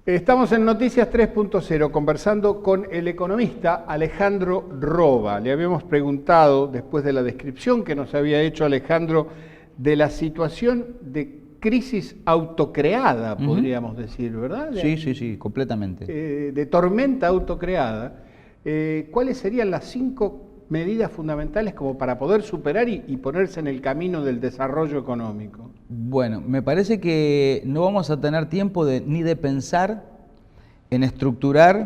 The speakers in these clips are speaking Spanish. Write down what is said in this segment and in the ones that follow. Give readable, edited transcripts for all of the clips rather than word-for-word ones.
Estamos en Noticias 3.0 conversando con el economista Alejandro Roba. Le habíamos preguntado, después de la descripción que nos había hecho Alejandro, de la situación de crisis autocreada, podríamos decir, ¿verdad? Sí, completamente. De tormenta autocreada. ¿Cuáles serían las 5 medidas fundamentales como para poder superar y ponerse en el camino del desarrollo económico? Bueno, me parece que no vamos a tener tiempo ni de pensar en estructurar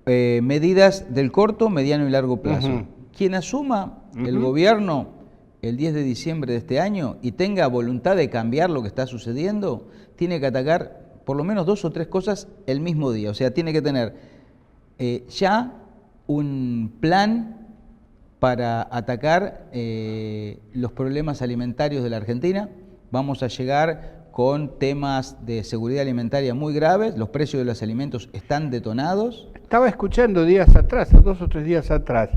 medidas del corto, mediano y largo plazo. Quien asuma el gobierno el 10 de diciembre de este año y tenga voluntad de cambiar lo que está sucediendo, tiene que atacar por lo menos 2 o 3 cosas el mismo día. O sea, tiene que tener ya un plan para atacar los problemas alimentarios de la Argentina. Vamos a llegar con temas de seguridad alimentaria muy graves, los precios de los alimentos están detonados. Estaba escuchando días atrás, 2 o 3 días atrás,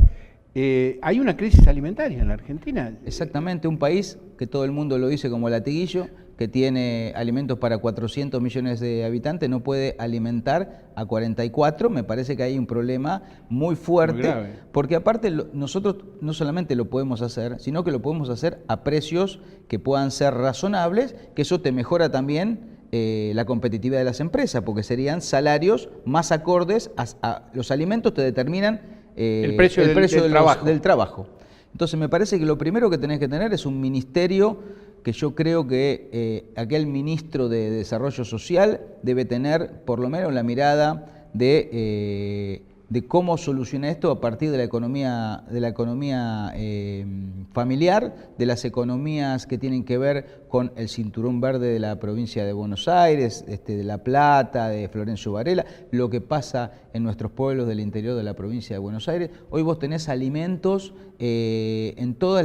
hay una crisis alimentaria en la Argentina. Exactamente, un país que todo el mundo lo dice como latiguillo, que tiene alimentos para 400 millones de habitantes, no puede alimentar a 44, me parece que hay un problema muy fuerte, muy porque aparte nosotros no solamente lo podemos hacer, sino que lo podemos hacer a precios que puedan ser razonables, que eso te mejora también la competitividad de las empresas, porque serían salarios más acordes a los alimentos te determinan el precio del trabajo. Entonces me parece que lo primero que tenés que tener es un ministerio que yo creo que aquel ministro de Desarrollo Social debe tener por lo menos la mirada de cómo solucionar esto a partir de la economía familiar, de las economías que tienen que ver con el cinturón verde de la provincia de Buenos Aires, de La Plata, de Florencio Varela, lo que pasa en nuestros pueblos del interior de la provincia de Buenos Aires. Hoy vos tenés alimentos en toda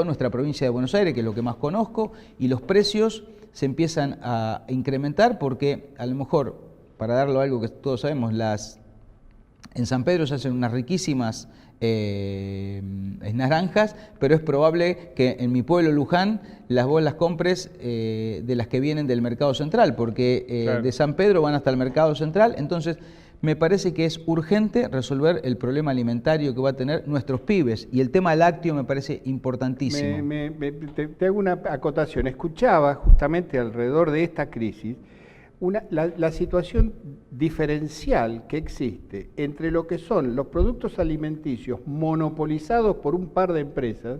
nuestra provincia de Buenos Aires, que es lo que más conozco, y los precios se empiezan a incrementar porque a lo mejor, para darlo algo que todos sabemos, en San Pedro se hacen unas riquísimas naranjas, pero es probable que en mi pueblo, Luján, vos las compres de las que vienen del Mercado Central, porque claro, de San Pedro van hasta el Mercado Central. Entonces, me parece que es urgente resolver el problema alimentario que va a tener nuestros pibes, y el tema lácteo me parece importantísimo. Te hago una acotación. Escuchaba justamente alrededor de esta crisis la situación diferencial que existe entre lo que son los productos alimenticios monopolizados por un par de empresas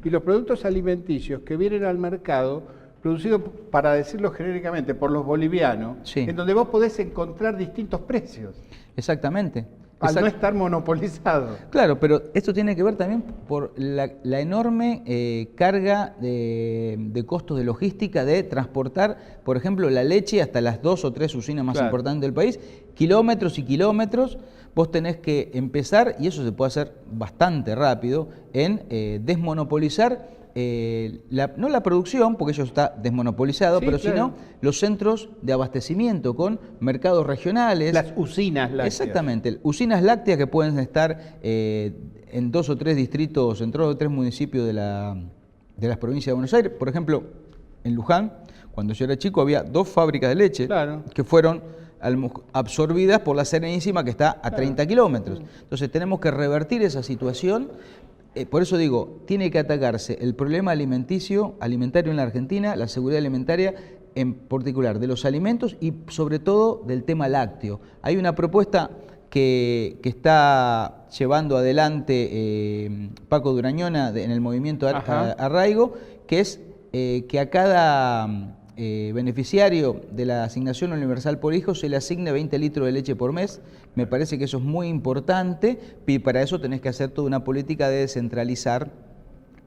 y los productos alimenticios que vienen al mercado producidos, para decirlo genéricamente, por los bolivianos, en donde vos podés encontrar distintos precios. Exactamente. Al no estar monopolizado. Claro, pero esto tiene que ver también por la enorme carga de costos de logística de transportar, por ejemplo, la leche hasta las 2 o 3 usinas más importantes del país, kilómetros y kilómetros. Vos tenés que empezar, y eso se puede hacer bastante rápido, en desmonopolizar no la producción, porque eso está desmonopolizado, pero sino los centros de abastecimiento con mercados regionales. Las usinas lácteas. Exactamente, usinas lácteas que pueden estar en 2 o 3 distritos, en 2 o 3 municipios de las provincias de Buenos Aires. Por ejemplo, en Luján, cuando yo era chico, había 2 fábricas de leche que fueron absorbidas por la Serenísima, que está a 30 kilómetros. Entonces tenemos que revertir esa situación. Por eso digo, tiene que atacarse el problema alimentario en la Argentina, la seguridad alimentaria en particular de los alimentos y sobre todo del tema lácteo. Hay una propuesta que está llevando adelante Paco Durañona en el movimiento Arraigo, que es que a cada beneficiario de la asignación universal por hijo se le asigne 20 litros de leche por mes. Me parece que eso es muy importante, y para eso tenés que hacer toda una política de descentralizar.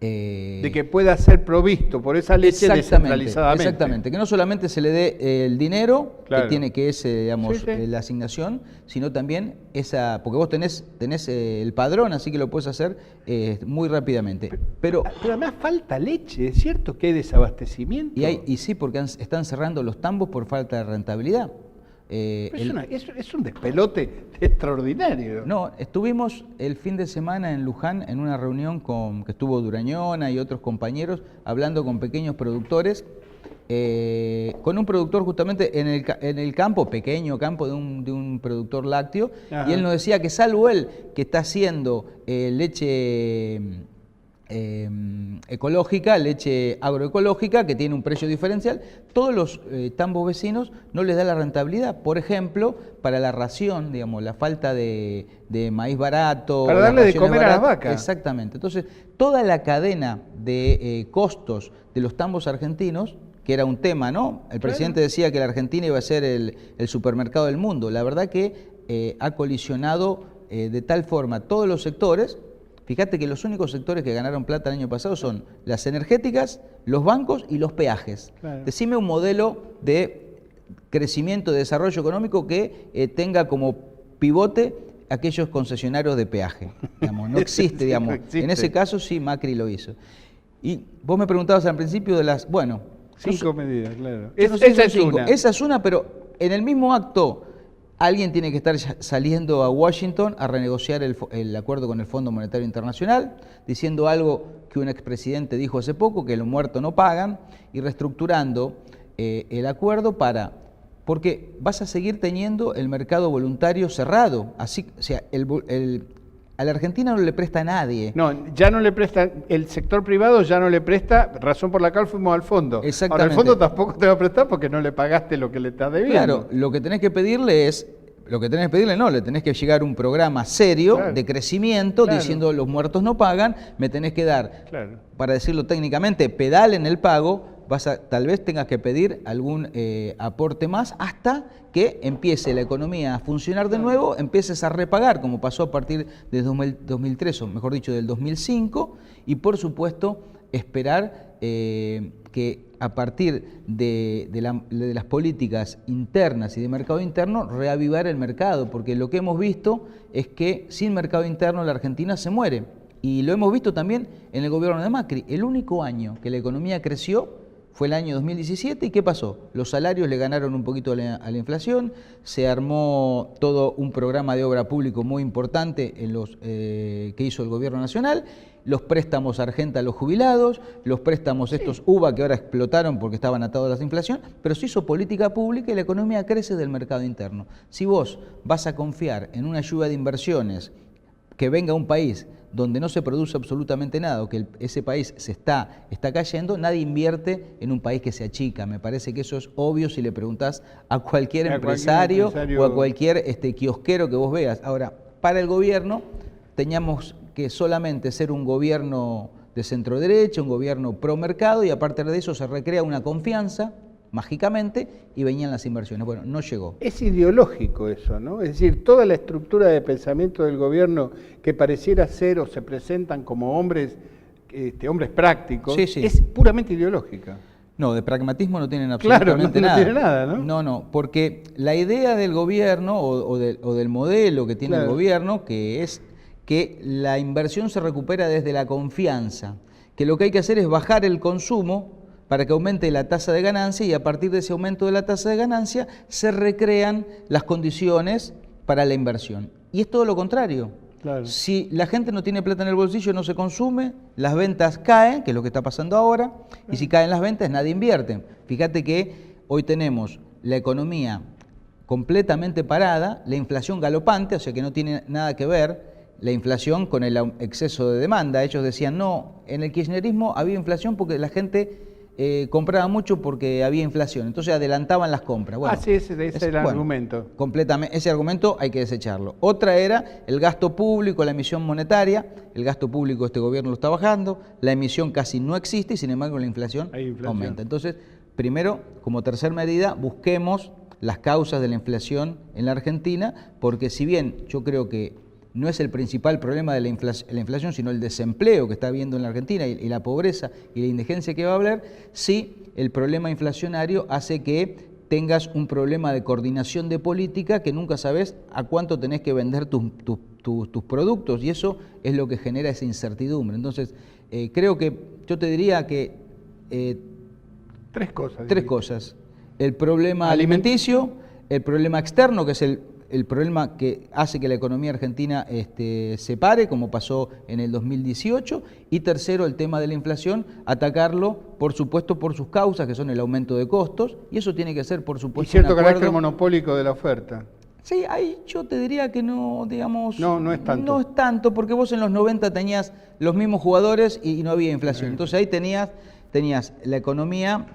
De que pueda ser provisto por esa leche descentralizadamente. Exactamente, que no solamente se le dé el dinero, que es la asignación, sino también porque vos tenés el padrón, así que lo puedes hacer muy rápidamente. Pero además falta leche, ¿es cierto que hay desabastecimiento? Y sí, porque están cerrando los tambos por falta de rentabilidad. Es un despelote extraordinario. No, estuvimos el fin de semana en Luján en una reunión que estuvo Durañona y otros compañeros hablando con pequeños productores con un productor justamente en el campo, pequeño campo de un productor lácteo, y él nos decía que salvo él, que está haciendo leche ecológica, leche agroecológica, que tiene un precio diferencial, todos los tambos vecinos no les da la rentabilidad. Por ejemplo, para la ración, digamos, la falta de maíz barato. Para darle de comer a las vacas. Exactamente. Entonces, toda la cadena de costos de los tambos argentinos, que era un tema, ¿no? El presidente decía que la Argentina iba a ser el supermercado del mundo. La verdad que ha colisionado de tal forma todos los sectores. Fíjate que los únicos sectores que ganaron plata el año pasado son las energéticas, los bancos y los peajes. Claro. Decime un modelo de crecimiento, de desarrollo económico que tenga como pivote aquellos concesionarios de peaje. Digamos, no existe, digamos. No existe. En ese caso sí, Macri lo hizo. Y vos me preguntabas al principio de las... Bueno, 5 medidas, claro. Esa es una, pero en el mismo acto alguien tiene que estar saliendo a Washington a renegociar el acuerdo con el Fondo Monetario Internacional, diciendo algo que un expresidente dijo hace poco, que los muertos no pagan, y reestructurando el acuerdo porque vas a seguir teniendo el mercado voluntario cerrado. Así, o sea, a la Argentina no le presta a nadie. No, ya no le presta, el sector privado ya no le presta, razón por la cual fuimos al fondo. Exactamente. Ahora el fondo tampoco te va a prestar porque no le pagaste lo que le estás debiendo. Claro, lo que tenés que pedirle le tenés que llegar un programa serio de crecimiento, diciendo los muertos no pagan, me tenés que dar, para decirlo técnicamente, pedal en el pago, tal vez tengas que pedir algún aporte más hasta que empiece la economía a funcionar de nuevo, empieces a repagar, como pasó a partir de 2003, o mejor dicho, del 2005, y por supuesto esperar que a partir de las políticas internas y de mercado interno, reavivar el mercado, porque lo que hemos visto es que sin mercado interno la Argentina se muere, y lo hemos visto también en el gobierno de Macri. El único año que la economía creció fue el año 2017, ¿y qué pasó? Los salarios le ganaron un poquito a la inflación, se armó todo un programa de obra público muy importante que hizo el gobierno nacional, los préstamos Argenta a los jubilados, los préstamos estos UBA que ahora explotaron porque estaban atados a la inflación, pero se hizo política pública y la economía crece del mercado interno. Si vos vas a confiar en una lluvia de inversiones que venga a un país donde no se produce absolutamente nada, o que ese país está cayendo, nadie invierte en un país que se achica. Me parece que eso es obvio si le preguntás a cualquier empresario o a cualquier kiosquero que vos veas. Ahora, para el gobierno, teníamos que solamente ser un gobierno de centro derecha, un gobierno pro mercado, y a partir de eso se recrea una confianza mágicamente y venían las inversiones. Bueno, no llegó. Es ideológico eso, ¿no? Es decir, toda la estructura de pensamiento del gobierno que pareciera ser o se presentan como hombres prácticos, es puramente ideológica. No, de pragmatismo no tienen absolutamente nada. No tiene nada, ¿no? No, porque la idea del gobierno o del modelo que tiene el gobierno, que es que la inversión se recupera desde la confianza, que lo que hay que hacer es bajar el consumo para que aumente la tasa de ganancia, y a partir de ese aumento de la tasa de ganancia se recrean las condiciones para la inversión. Y es todo lo contrario. Claro. Si la gente no tiene plata en el bolsillo, no se consume, las ventas caen, que es lo que está pasando ahora, y si caen las ventas, nadie invierte. Fíjate que hoy tenemos la economía completamente parada, la inflación galopante, o sea que no tiene nada que ver la inflación con el exceso de demanda. Ellos decían, no, en el kirchnerismo había inflación porque la gente compraba mucho porque había inflación, entonces adelantaban las compras. Bueno, sí, ese es el argumento. Completamente, ese argumento hay que desecharlo. Otra era el gasto público, la emisión monetaria. El gasto público este gobierno lo está bajando, la emisión casi no existe y sin embargo la inflación aumenta. Entonces, primero, como tercera medida, busquemos las causas de la inflación en la Argentina, porque si bien yo creo que no es el principal problema de la inflación, sino el desempleo que está habiendo en la Argentina y la pobreza y la indigencia que va a haber, sí, el problema inflacionario hace que tengas un problema de coordinación de política que nunca sabes a cuánto tenés que vender tus productos, y eso es lo que genera esa incertidumbre. Entonces, creo que yo te diría que... Tres cosas. El problema alimenticio, el problema externo, que es el problema que hace que la economía argentina se pare, como pasó en el 2018. Y tercero, el tema de la inflación, atacarlo, por supuesto, por sus causas, que son el aumento de costos, y eso tiene que ser, por supuesto, y cierto un acuerdo. carácter monopólico de la oferta. Sí, ahí yo te diría que no, digamos... No es tanto. No es tanto, porque vos en los 90 tenías los mismos jugadores y no había inflación. Entonces ahí tenías la economía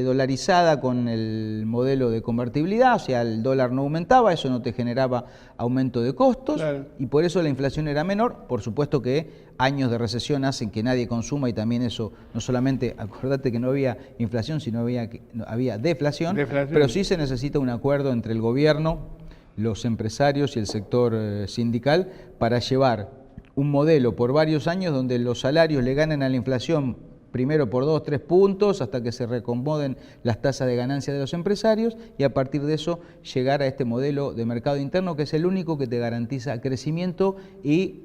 dolarizada con el modelo de convertibilidad, o sea, el dólar no aumentaba, eso no te generaba aumento de costos, claro, y por eso la inflación era menor. Por supuesto que años de recesión hacen que nadie consuma, y también eso, no solamente, acordate que no había inflación, sino había deflación, pero sí se necesita un acuerdo entre el gobierno, los empresarios y el sector sindical para llevar un modelo por varios años donde los salarios le ganen a la inflación primero por 2 o 3 puntos hasta que se reacomoden las tasas de ganancia de los empresarios, y a partir de eso llegar a este modelo de mercado interno que es el único que te garantiza crecimiento y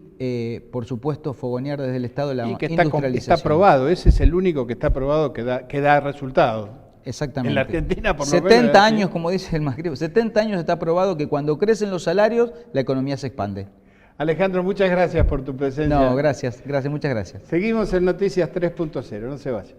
por supuesto fogonear desde el Estado la industrialización. Está aprobado, ese es el único que está aprobado que da resultados. Exactamente. En la Argentina, por lo menos. 70 años, como dice el Macri, 70 años está probado que cuando crecen los salarios, la economía se expande. Alejandro, muchas gracias por tu presencia. No, gracias, muchas gracias. Seguimos en Noticias 3.0, no se vayan.